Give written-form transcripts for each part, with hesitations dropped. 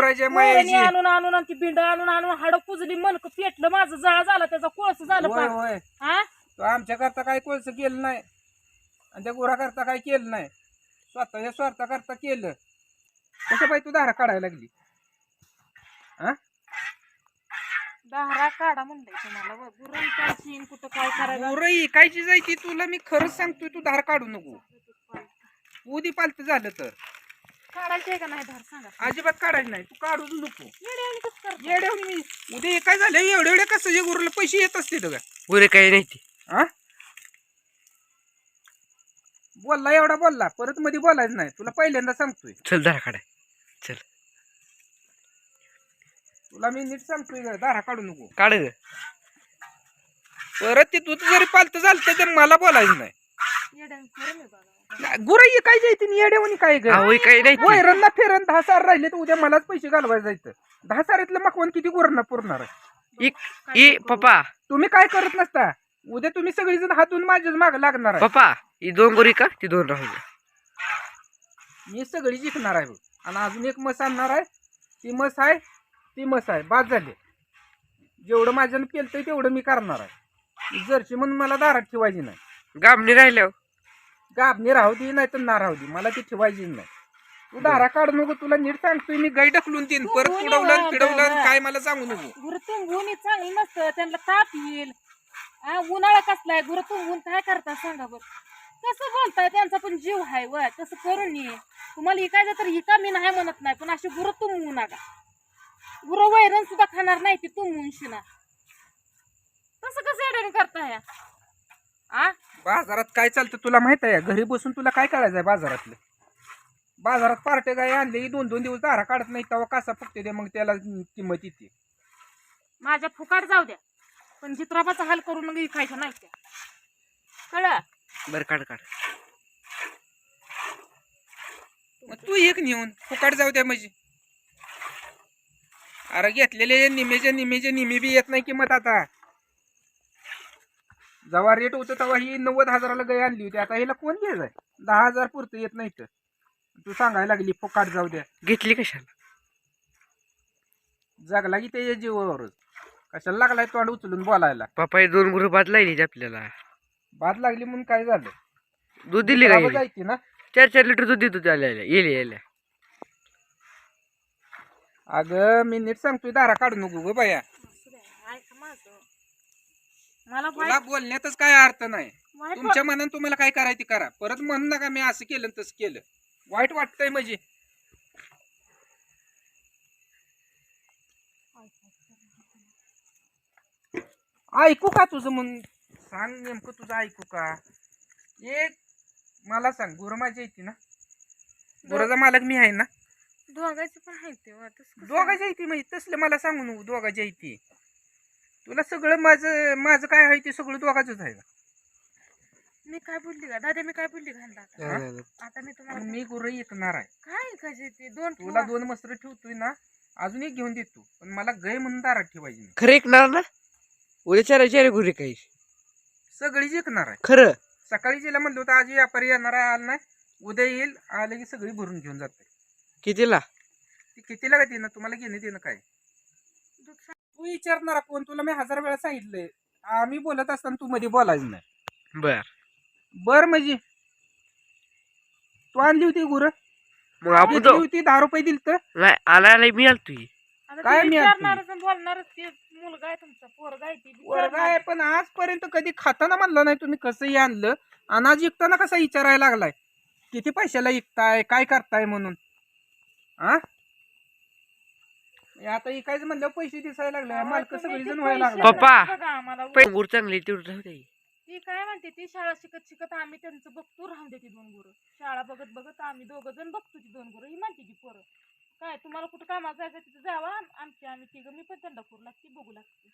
करायच्या पोरांनी मायाची. आणून आणून आणि ती बिंड आणून आणून हाड कुजली मनक पेटलं माझं जाळ झाला त्याचा कोळस झालं होय पार. होय हा तो आमच्या करता काय कोळस केलं नाही आणि त्या गुरा करता काय केलं नाही. स्वतःच्या स्वार्था करता केलं. कसं पाहिजे तू दारा काढायला लागली. हा दारा काढा म्हणलंय तुम्हाला गुरण काय कुठं काय करायला. गुरं इकायची जायची तुला मी खरंच सांगतोय तू धार काढू नको. उदी पालत झालं तर काढायचे का नाही धार सांगा. अजिबात काढायचं नाही. तू काढूच नको. येड्यावानी कसं करता? येड्यावर मी उद्या काय झालं एवढे एवढे कसं जे गुरुला पैसे येत असते का. गुरे काही नाही ती. हा बोलला एवढा बोलला परत मध्ये बोलायचं नाही. तुला पहिल्यांदा सांगतोय. चल दारा काढाय चल. तुला मी नीट सांगतोय ग दारा काढू नको. काढ ग. परत ते दूध जरी पालत झालं तर मला बोलायचं नाही. येड्यावानी खरं नाही बघा. गुरं काय जायची येड्यावणी काय ग. काही नाही ती. वैरणला फेरण 10 सार राहिले तर उद्या मलाच पैसे घालवायला जायचं. 10 सारीतलं मकवन किती गुरांना पुरणार आहे. ई पप्पा तुम्ही काय करत नसता. उद्या तुम्ही सगळीजण हातून माझ्याच माग लागणार आहे. पप्पा ही 2 गोरी का ती 2 राहू दे. मी सगळी जिंकणार आहे बघ. आणि अजून एक मस आणणार आहे. ती मस आहे ती मस आहे बाद झाले. जेवढं माझ्यानं केलतंय तेवढं मी करणार आहे. जर्शी म्हणून मला दारात ठेवायची नाही. गाबणी राहिल्यावर गाबणी राहू दे नाही तर ना राहू दे मला ती ठेवायची नाही. तू दारा काढ नको. तुला नीट सांगतोय मी गाई ढकलून देईन. परत पुढवलं पिडवलं काय मला सांगू नको. गुरं तुंबून चांगली मस्त त्यांना ताप येईल. उन्हाळा कसलाय गुरं तुंबून काय करता सांगा बरं. कसं बोलताय त्यांचा पण जीव आहे व तसं करून ये. तुम्हाला इकायचं तर इका मी नाही म्हणत नाही पण अशी गुरं तुंबवू नका. गुरं वैरण सुद्धा खाणार नाही ती तुंबवून शिना. तसं कसं येडून करताय. बाजारात काय चालतं तुला माहित आहे. घरी बसून तुला काय करायचंय बाजारातलं. बाजारात पार्टे गाय आणले 2-2 दिवस दारा काढत नाही तेव्हा कसा फुकते ते मग त्याला किंमत येते. माझ्या फुकाट जाऊ द्या पण चित्राबाचा हाल करून मग इकायच्या नाही त्या कळलं. बर काढ काढ. मग तू एक नेऊन फुकाट जाऊ द्या म्हणजे. अरे घेतलेले निमेचे निमी बी येत नाही किंमत आता. जेव्हा रेट होतं तेव्हा ही 90,000ला गाय आणली होती. आता हिला कोण घ्यायचंय. 10,000 पुरतं येत नाही तर तू सांगायला लागली फुकाट जाऊ द्या. घेतली कशाला. जगला की त्याच्या जीवावरच. कशाला लागलाय तोंड उचलून बोलायला. पप्पा 2 गुरु बाद लागली आपल्याला. बाद लागली म्हणून काय झालं. दूध दिली का बराबर जायची ना. 4 लिटर दूध देतो त्याला येले. अगं मी नीट सांगतोय दारा काढू नको ग बाया. मला तुला बोलण्यातच काय अर्थ नाही. तुमच्या मनात तुम्हाला काय करायचं करा. परत म्हणू नका मी असं केलं तसं केलं. वाईट वाटतंय म्हणजे. ऐकू का तुझं म्हणून सांग नेमकं तुझं ऐकू का. एक मला सांग गुरं माझी येते ना. गुराचा मालक मी आहे ना. दोघांची पण आहे ते दोघांची येते म्हणजे तसलं मला सांगू नको. दोघांची येते. तुला सगळं माझं काय आहे ते सगळं दोघांचंच आहे का. मी काय बोलली का दादा मी काय बोलली का आता मी तुम्हाला मी गुरं ऐकणार आहे. काय ऐकायचे ते 2 तुला 2 मस्त्र ठेवतोय ना. अजून एक घेऊन देतो पण मला गाय म्हणून दारात ठेवायची नाही. खरं ऐकणार ना. उद्या 4 गुरे काही सगळी जिंकणार आहे. खरं. सकाळी जिला म्हणलं होतं आज व्यापारी येणार आहे आला नाही. उद्या येईल आलं की सगळी भरून घेऊन जाते. कितीला ती कितीला का देणं तुम्हाला घेणं देणं काय. तू विचारणार कोण. तुला मी 1000 वेळा सांगितलंय. आम्ही बोलत असताना तू मध्ये बोलायचं नाही. बर म्हणजे तू आणली होती गुरं. मग आपण तो होती 10 रुपये दिल तर नाही आला मी आलतो. काय मी बोलणार ते मुलगा आहे तुमचा पोरगा आहे ती वर्ग आहे पण आजपर्यंत कधी खाताना म्हणलं नाही तुम्ही कसंही आणलं. अनाज विकताना कसा विचारायला लागलाय किती पैशाला विकताय काय करताय म्हणून. आता इकायचं म्हणलं पैसे दिसायला लागले. मालक सगळी जण व्हायला लागले. पप्पा गुर चांगली तेवढं ती काय म्हणते ती शाळा शिकत आम्ही त्यांचं बघतो राहून देते 2 गुरं. शाळा बघत आम्ही 2 जण बघतो ती 2 गुरं. ही म्हणते ती पोरं काय तुम्हाला कुठं कामाला जायचं तिथं जावा. आम्ही तिघं मी पण त्यांना करू लागते बघू लागते.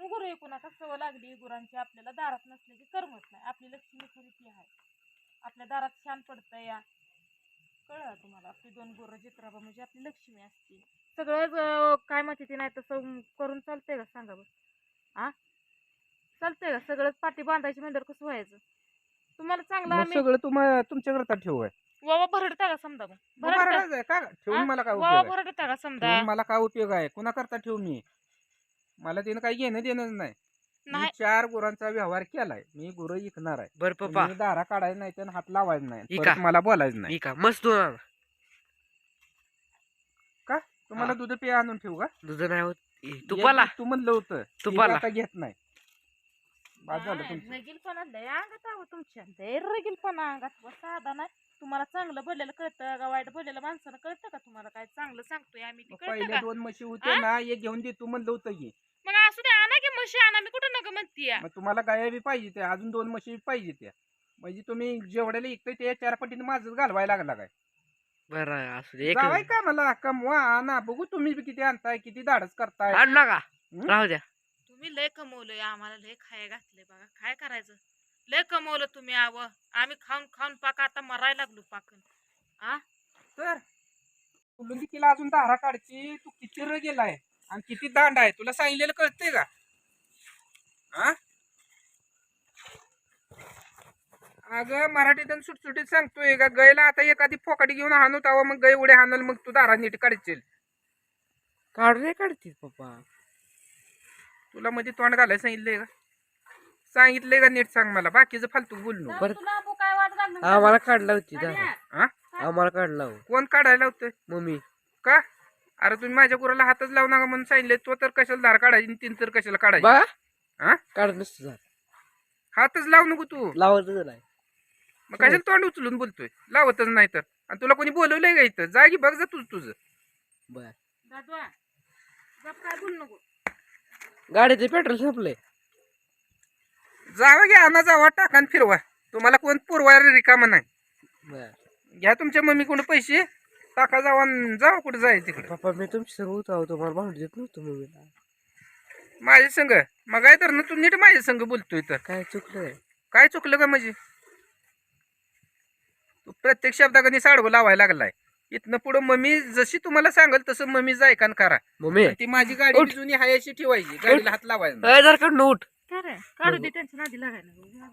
गुरं ऐकू नका सवय लागली गुरांची. आपल्याला दारात नसले की करमत नाही. आपली लक्ष्मी खरी ती आहे. आपल्या दारात छान पडतं या कळलं तुम्हाला. आपली 2 गुरं जित्राबा म्हणजे आपली लक्ष्मी असते. सगळं काय म्हणते ती नाही तसं करून चालतंय का सांगा बरं. चालतंय का सगळंच पाठी बांधायची म्हणजे कसं व्हायचं. तुम्हाला चांगलं सगळं तुमच्याकरता ठेवू आहे. वावा भरडता का समजा मग भरडता भरडायचं आहे का ठेवून मला काय वावा उपयोग आहे भरडता का समजा ठेवून मला काय उपयोग आहे कुणा करता ठेवू मी मला त्यानं काही घेणं देणंच नाही मी नाही 4 गुरांचा व्यवहार केलाय मी गुरं विकणार आहे बर पप्पा मी दारा काढायला नाही तर हात लावायचा नाही ही परत का? मला बोलायचं नाही मी का मस्त दूध आणा. का तुम्हाला हा. दूध पे आणून ठेवू का दूध नाही होत तुपाला एक तू म्हणलं होतं ते तुपाला. आता घेत नाही बाद झालं तुमचं रगीलपणा लय अंगात आव तुमच्या लय रगीलपणा अंगात व साधा नाही तुम्हाला चांगलं बोललेलं कळतं का वाईट बोललेलं माणसानं कळतं का तुम्हाला काय चांगलं सांगतोय आम्ही ते मग कळतं पहिल्या का 2 म्हशी होत्या ना एक घेऊन दे तू म्हणलं होतं की मग असू दे आणा की म्हशी आणा मी कुठं नका म्हणतीय मग तुम्हाला गाया बी पाहिजे त्या अजून 2 म्हशी बी पाहिजे त्या म्हणजे तुम्ही जेवढ्याला विकताय ते 4 पटीने माझंच घालवायला लागला काय बर असू दे एक जावाय का मला कमवा आणा बघू तुम्ही बी किती आणताय किती धाडस करताय आण नका हं? राहू द्या तुम्ही लय कमवलंय आम्हाला लय खाय घातलंय बघा काय करायचं लय कमवलं तुम्ही आव आम्ही खाऊन खाऊन पाक आता मरायला लागलो पाकन तर फुलुंदी तिला अजून धारा काढची तू किती र गेलाय आणि किती दांड आहे तुला सांगितलेलं कळतंय का हा अगं मराठीतून सुटसुटीत सांगतोय का गयला आता एखादी फोकाटी घेऊन हाणू तावा मग गय उड्या हाणल मग तू दारा नीट काढशील काढ रे काढतील पप्पा तुला मध्ये तोंड घालायला सांगितलंय का सांगितलंय का नीट सांग मला बाकीचं फालतू बोललो बरं. तुला अबू काय वाट लागलं आम्हाला काढला होती दादा हा आम्हाला काढला हो कोण काढायला होतं मम्मी का अरे तुम्ही माझ्या गुराला हातच लावू नका म्हणून सांगितले तो तर कशाला धार काढायची आणि तीन तर कशाला काढायची बा हा काढ नसतं झालं. हातच लावू नको तू लावतच नाही मग कशाला तोंड उचलून बोलतोय लावतच नाही तर आणि तुला कोणी बोलवलंय का इथं जागी बघ जा तुझं बर दादवा गप काय बोलू नको गाडीचे पेट्रोल संपलंय जावा घ्या आणा जावा टाका आणि फिरवा तुम्हाला कोण पुरवायला रिकामा नाही बर घ्या तुमच्या मम्मी कोण पैसे टाका जावा आणि जावा कुठे जायचं तिकडे पप्पा मी तुमची संग होतो तुम्हाला भांडू देत नव्हतो मम्मीला माझ्या संग मग काय तर ना तू नीट माझ्या संग बोलतोय तर काय चुकलंय काय चुकलं का म्हणजे तू प्रत्येक शब्दाकडे साडवं लावायला लागलाय इथनं पुढं मम्मी जशी तुम्हाला सांगल तसं मम्मी जायकान करा मम्मी आणि ती माझी गाडी उठ. बी जुनी हाय अशी ठेवायची गाडीला हात लावायचा नाही. अय जर काढून उठ काय रे काढू दे त्यांच्या नादी लागायला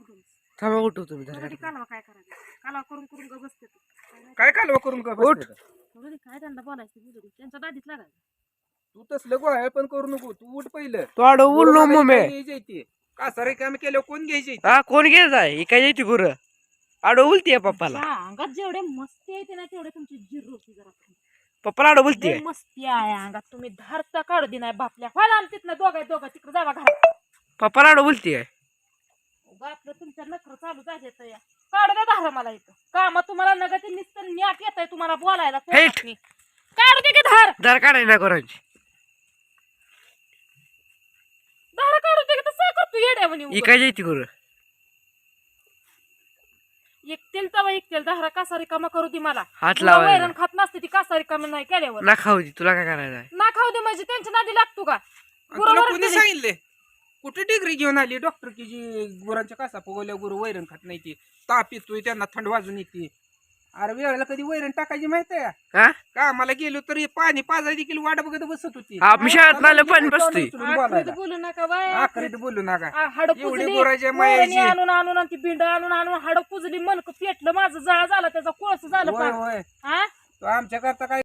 थांबा उठव तुम्ही जरा बघू कालवा काय करायचं कालवा करून करून ग बसते तू काय कालवा करून का उठ. बसलेलं? बघू दे काय त्यांना बोलायचं बोलू दे त्यांच्या नादीत लागायचं तू तसलं गोळ्या पण करू नको तू उठ पहिलं तो आडो बोललो मम्मी कासा रिकामी केल्यावर कोण घ्यायची हा कोण घ्यायचं आहे ही काय यायची गुरं आडो बोलतीये पप्पाला अंगात जेवढे मस्ती येते ना तेवढे तुमची जिर होती जरा पप्पाला आडो बोलतीये लय मस्ती आहे अंगात तुम्ही धारता काढू दे नाही बापल्या व्हायला आम तिथनं दोघं तिकडे जावा घरात पप्पाला आडो बोलतीये बापलं तुमच्या नखर चालू झाले तर या काढू द्या धारा मला इथं काम तुम्हाला नगती नुसतं न्याट येत आहे तुम्हाला बोलायला हेट. तोंडातनी. काढू दे की धार दार काढाय ना गुरांची धारा काढू दे की तसं करतो येड्या म्हणे ही काय यायची गुरं एकतेल तवा एकतेल धारा कासा रिकामा करू दे मला हात तुला लावायला वैरण खात नसते ती कासा रिकामा नाही केल्यावर ना खाऊ दे तुला काय करायचं आहे ना खाऊ दे म्हणजे त्यांच्या नादी लागतो का आणि तुला गुरावर कोणी दिली. सांगितले कुठे डिग्री घेऊन आली डॉक्टर की जी गुरांच्या कासा फुगवल्या गुरु वैरण खात नाही ती ताप येतोय त्यांना थंड वाजून येते अरे वेळेला कधी वैरण टाकायची माहिती आहे हा का आम्हाला गेलो तरी पाणी पाजाय देखील वाट बघत बसत होती हा, मी शाळेत आलं पाणी बसतोय आखरीत बोलू नका बाय आखरीत बोलू नका हाड एवढी पुजली गुराच्या वैरणी मायाची आणून आणून आणि ती भिंड आणून आणून हाड पुजली मनक पेटलं माझं जाळ झाला त्याचा कोळस झालं होय पार. होय हा तो आमच्या करता काय